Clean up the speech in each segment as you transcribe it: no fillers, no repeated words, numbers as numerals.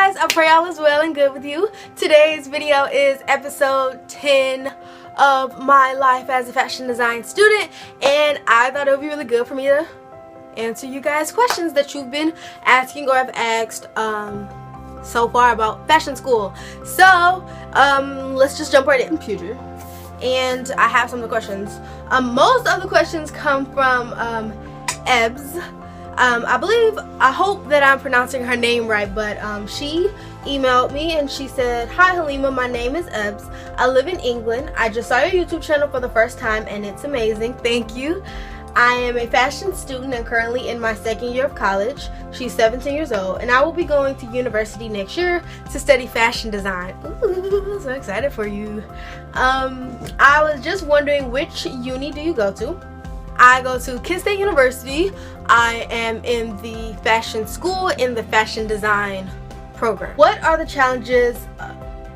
guys, I pray all is well and good with you. Today's video is episode 10 of my life as a fashion design student, and I thought it would be really good for me to answer you guys questions that you've been asking or have asked so far about fashion school. So let's just jump right in. Computer, and I have some of the questions. Most of the questions come from Ebbs. I hope that I'm pronouncing her name right, but she emailed me and she said, "Hi Halima, my name is Ebbs. I live in England. I just saw your YouTube channel for the first time and it's amazing. Thank you. I am a fashion student and currently in my second year of college." She's 17 years old, and I will be going to university next year to study fashion design. Ooh, so excited for you. I was just wondering, which uni do you go to? I go to Kent State University. I am in the fashion school in the fashion design program. What are the challenges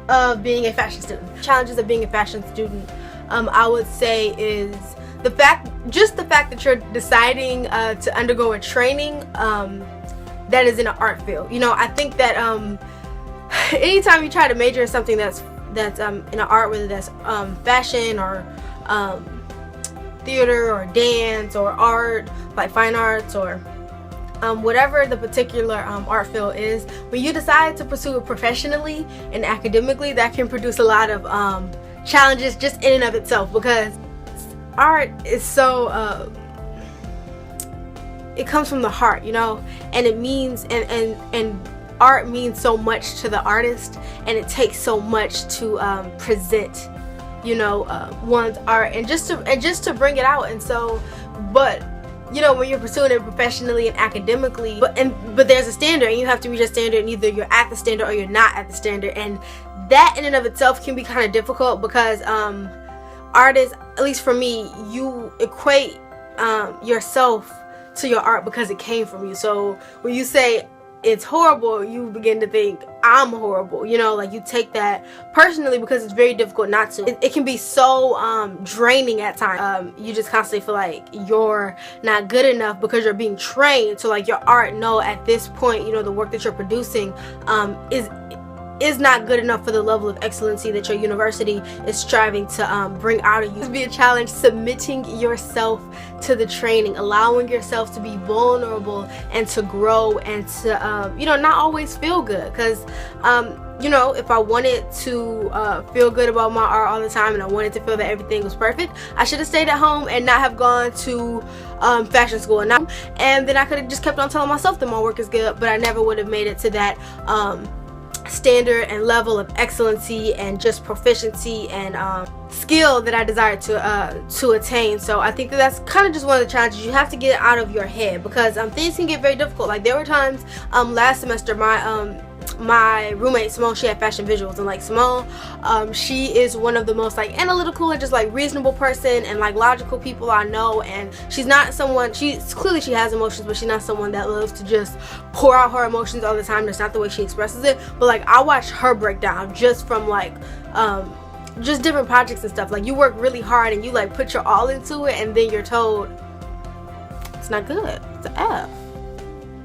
of being a fashion student? Challenges of being a fashion student, I would say, is the fact that you're deciding to undergo a training that is in an art field. You know, I think that anytime you try to major in something that's in an art, whether that's fashion or theater or dance or art, like fine arts, or whatever the particular art field is, when you decide to pursue it professionally and academically, that can produce a lot of challenges just in and of itself, because art is so it comes from the heart, you know, and it means and art means so much to the artist, and it takes so much to present, you know, one's art and just to bring it out. And so, but you know, when you're pursuing it professionally and academically, but there's a standard and you have to reach a standard, and either you're at the standard or you're not at the standard, and that in and of itself can be kind of difficult, because artists, at least for me, you equate yourself to your art because it came from you. So when you say it's horrible, you begin to think I'm horrible, you know, like you take that personally, because it's very difficult not to. It can be so draining at times. You just constantly feel like you're not good enough because you're being trained to, like, your art, no, at this point, you know, the work that you're producing is not good enough for the level of excellency that your university is striving to bring out of you. It's be a challenge submitting yourself to the training, allowing yourself to be vulnerable and to grow, and to you know, not always feel good, because you know, if I wanted to feel good about my art all the time, and I wanted to feel that everything was perfect, I should have stayed at home and not have gone to fashion school, and then I could have just kept on telling myself that my work is good, but I never would have made it to that standard and level of excellency and just proficiency and skill that I desire to attain. So I think that that's kind of just one of the challenges. You have to get out of your head, because things can get very difficult. Like, there were times last semester, my roommate Simone, she had fashion visuals, and like Simone, she is one of the most like analytical and just like reasonable person and like logical people I know, and she's not someone, she has emotions, but she's not someone that loves to just pour out her emotions all the time. That's not the way she expresses it. But like, I watched her break down just from like just different projects and stuff. Like, you work really hard and you like put your all into it, and then you're told it's not good, it's an F,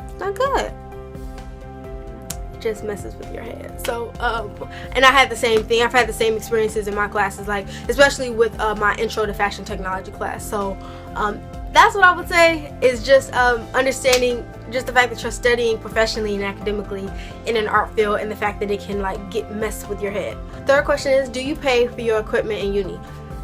it's not good. Just messes with your head. So and I had the same thing. I've had the same experiences in my classes, like especially with my intro to fashion technology class. So that's what I would say, is just understanding just the fact that you're studying professionally and academically in an art field, and the fact that it can like get messed with your head. Third question is, do you pay for your equipment in uni?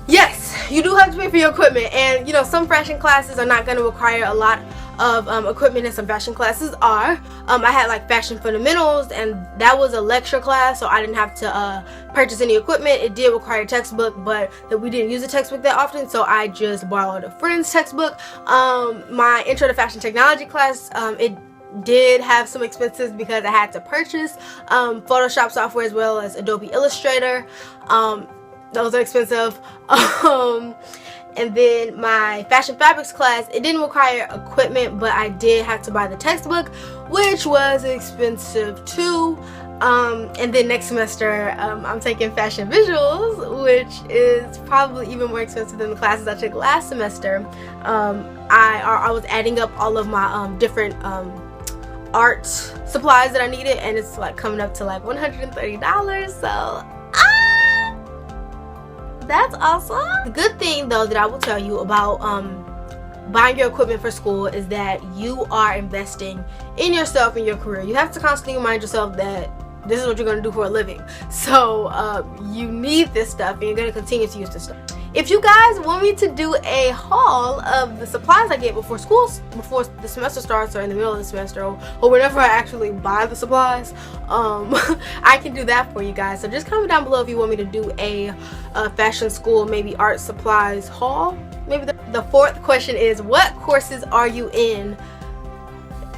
Yes, you do have to pay for your equipment, and you know, some fashion classes are not going to require a lot of equipment, and some fashion classes are. I had like fashion fundamentals, and that was a lecture class, so I didn't have to purchase any equipment. It did require a textbook, but that we didn't use a textbook that often, so I just borrowed a friend's textbook. My intro to fashion technology class, it did have some expenses because I had to purchase Photoshop software as well as Adobe Illustrator. Those are expensive. And then my fashion fabrics class, it didn't require equipment, but I did have to buy the textbook, which was expensive too. And then next semester, I'm taking fashion visuals, which is probably even more expensive than the classes I took last semester. I was adding up all of my different art supplies that I needed, and it's like coming up to like $130. So that's awesome. The good thing though that I will tell you about buying your equipment for school is that you are investing in yourself and your career. You have to constantly remind yourself that this is what you're going to do for a living. So you need this stuff, and you're going to continue to use this stuff. If you guys want me to do a haul of the supplies I get before the semester starts, or in the middle of the semester, or whenever I actually buy the supplies, I can do that for you guys. So just comment down below if you want me to do a fashion school, maybe art supplies haul. Maybe the fourth question is, what courses are you in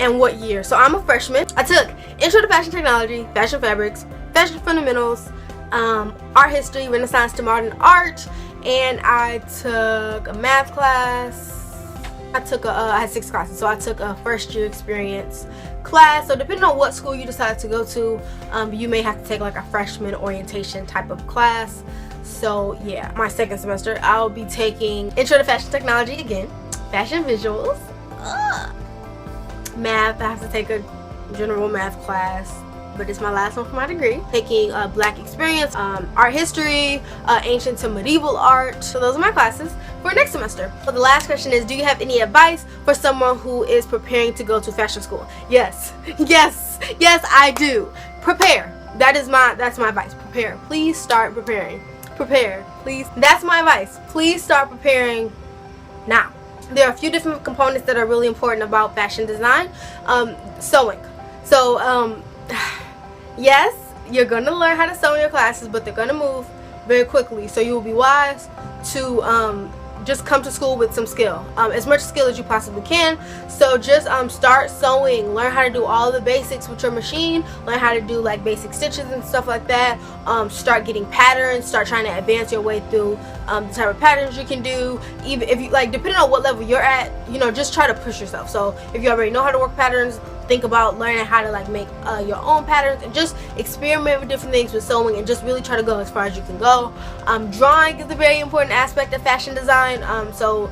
and what year? So I'm a freshman. I took Intro to Fashion Technology, Fashion Fabrics, Fashion Fundamentals, Art History, Renaissance to Modern Art, and I took a math class. I had 6 classes, so I took a first year experience class. So depending on what school you decide to go to, you may have to take like a freshman orientation type of class. So yeah, my second semester I'll be taking Intro to Fashion Technology again, Fashion Visuals, math. I have to take a general math class, but it's my last one for my degree. Taking Black Experience, Art History, Ancient to Medieval Art. So those are my classes for next semester. So the last question is, do you have any advice for someone who is preparing to go to fashion school? Yes, yes, yes, I do. Prepare. That's my advice. Prepare. Please start preparing. Prepare, please. That's my advice. Please start preparing now. There are a few different components that are really important about fashion design. Sewing. So yes, you're gonna learn how to sew in your classes, but they're gonna move very quickly, so you will be wise to just come to school with some skill, as much skill as you possibly can. So just start sewing, learn how to do all the basics with your machine, learn how to do like basic stitches and stuff like that. Start getting patterns, start trying to advance your way through the type of patterns you can do. Even if you like, depending on what level you're at, you know, just try to push yourself. So if you already know how to work patterns, think about learning how to like make your own patterns, and just experiment with different things with sewing, and just really try to go as far as you can go. Drawing is a very important aspect of fashion design, so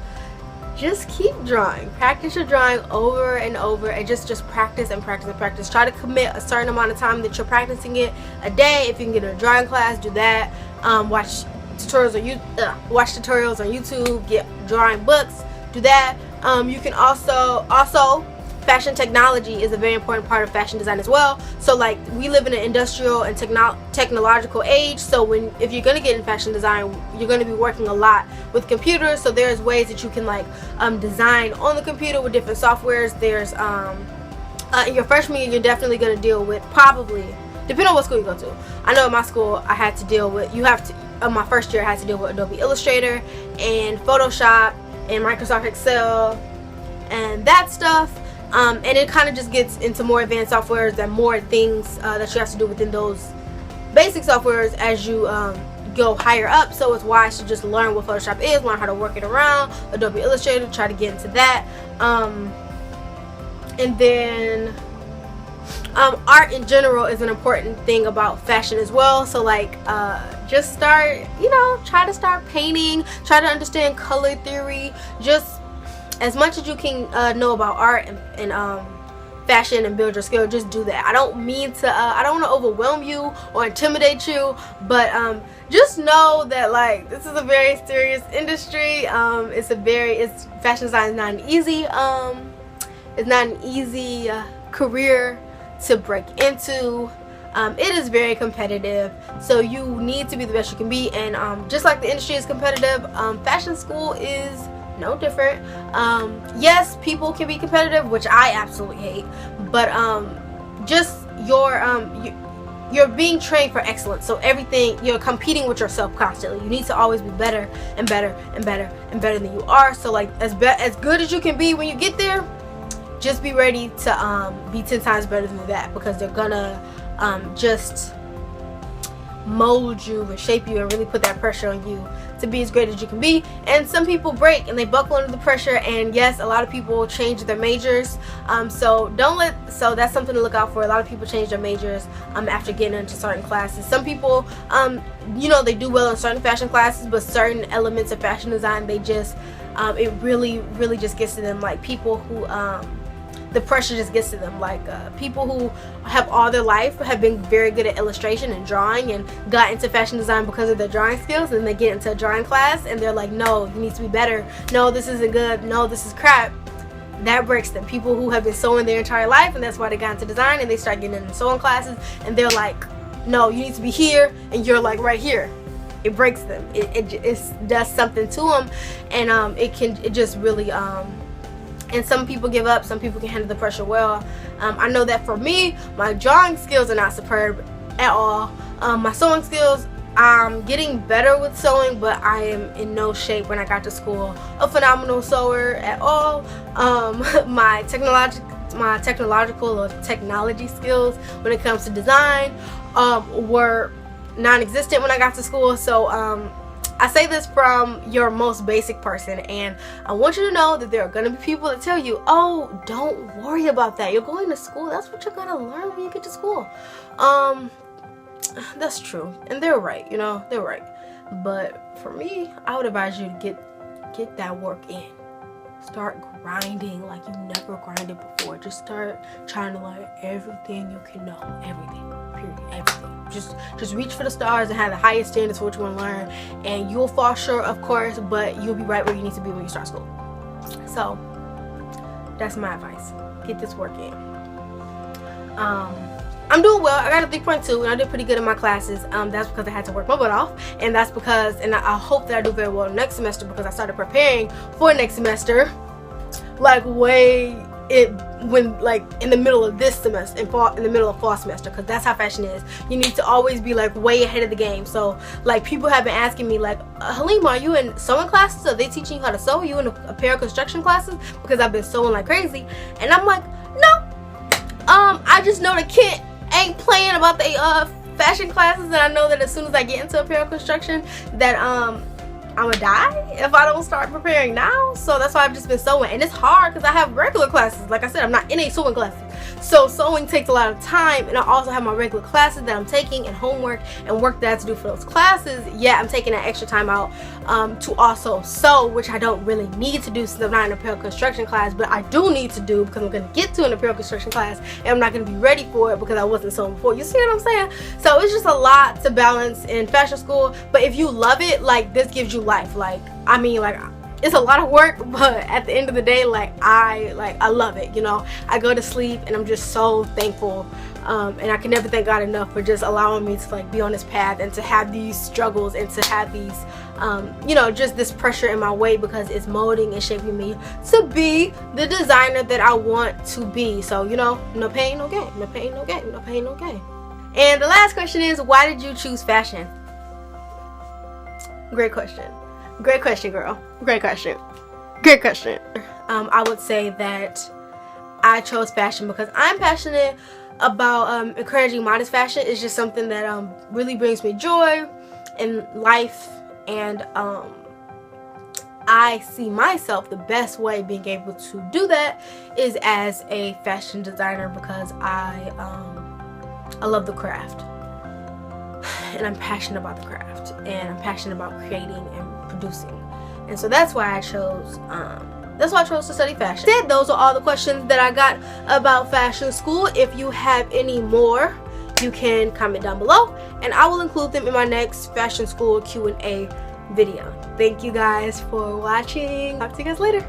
just keep drawing. Practice your drawing over and over, and just practice and practice and practice. Try to commit a certain amount of time that you're practicing it a day. If you can get a drawing class, do that. Watch tutorials on YouTube, get drawing books, do that. You can also fashion technology is a very important part of fashion design as well. So like, we live in an industrial and technological age, so if you're going to get in fashion design, you're going to be working a lot with computers. So there's ways that you can like design on the computer with different softwares. There's in your freshman year, you're definitely going to deal with, probably depending on what school you go to. I know in my school I had to deal with, my first year I had to deal with Adobe Illustrator and Photoshop and Microsoft Excel and that stuff. And it kind of just gets into more advanced softwares and more things that you have to do within those basic softwares as you go higher up. So it's wise to just learn what Photoshop is, learn how to work it around, Adobe Illustrator, try to get into that. And then art in general is an important thing about fashion as well. So like, just start, try to start painting, try to understand color theory, just as much as you can know about art and fashion, and build your skill. Just do that. I don't mean to I don't want to overwhelm you or intimidate you, but just know that like, this is a very serious industry. Fashion design is not an easy it's not an easy career to break into. It is very competitive, so you need to be the best you can be, and just like the industry is competitive, fashion school is no different. Yes, people can be competitive, which I absolutely hate, but just you're being trained for excellence. So everything, you're competing with yourself constantly. You need to always be better and better and better and better than you are. So like, as good as you can be when you get there, just be ready to be 10 times better than that, because they're gonna just mold you and shape you and really put that pressure on you to be as great as you can be. And some people break and they buckle under the pressure, and yes, a lot of people change their majors, so that's something to look out for. A lot of people change their majors after getting into certain classes. Some people they do well in certain fashion classes, but certain elements of fashion design, they just it really just gets to them. Like people who the pressure just gets to them. Like people who have all their life have been very good at illustration and drawing and got into fashion design because of their drawing skills, and they get into a drawing class and they're like, no, you need to be better, no, this isn't good, no, this is crap. That breaks them. People who have been sewing their entire life, and that's why they got into design, and they start getting into sewing classes and they're like, no, you need to be here, and you're like right here. It breaks them. It does something to them, and it just really and some people give up, some people can handle the pressure well. I know that for me, my drawing skills are not superb at all. My sewing skills, I'm getting better with sewing, but I am in no shape when I got to school a phenomenal sewer at all. My technological or technology skills when it comes to design were non-existent when I got to school. So I say this from your most basic person, and I want you to know that there are going to be people that tell you, oh, don't worry about that, you're going to school, that's what you're going to learn when you get to school. That's true, and they're right, you know, they're right. But for me, I would advise you to get that work in. Start grinding like you never grinded before. Just start trying to learn everything you can know. Everything, period, everything. Just reach for the stars and have the highest standards for what you want to learn, and you'll fall short, of course, but you'll be right where you need to be when you start school. So that's my advice. Get this work in. I'm doing well. I got a 3.2 and I did pretty good in my classes. That's because I had to work my butt off, and that's because, and I hope that I do very well next semester, because I started preparing for next semester like in the middle of this semester, in the middle of fall semester, because that's how fashion is. You need to always be like way ahead of the game. So like people have been asking me like, Halima, are you in sewing classes? Are they teaching you how to sew? Are you in a pair of construction classes? Because I've been sewing like crazy. And I'm like, no, I just know the kid ain't playing about the fashion classes, and I know that as soon as I get into a pair of construction that I'm gonna die if I don't start preparing now. So that's why I've just been sewing, and it's hard because I have regular classes. Like I said, I'm not in a sewing classes, so sewing takes a lot of time, and I also have my regular classes that I'm taking, and homework and work that I have to do for those classes. Yeah, I'm taking that extra time out to also sew, which I don't really need to do since I'm not in a apparel construction class, but I do need to do because I'm going to get to an apparel construction class, and I'm not going to be ready for it because I wasn't sewing before. You see what I'm saying? So it's just a lot to balance in fashion school, but if you love it, like, this gives you life. Like, I mean, like, it's a lot of work, but at the end of the day, I love it, you know. I go to sleep and I'm just so thankful, and I can never thank God enough for just allowing me to like be on this path and to have these struggles and to have these you know, just this pressure in my way, because it's molding and shaping me to be the designer that I want to be. So, you know, no pain, no gain. No pain, no gain. No pain, no gain. And the last question is, why did you choose fashion? Great question. Great question, girl. Great question. Great question. I would say that I chose fashion because I'm passionate about encouraging modest fashion. It's just something that really brings me joy in life, and I see myself, the best way being able to do that is as a fashion designer, because I love the craft, and I'm passionate about the craft, and I'm passionate about creating and producing, and so that's why I chose to study fashion. Those are all the questions that I got about fashion school. If you have any more, you can comment down below, and I will include them in my next fashion school Q&A video. Thank you guys for watching. Talk to you guys later.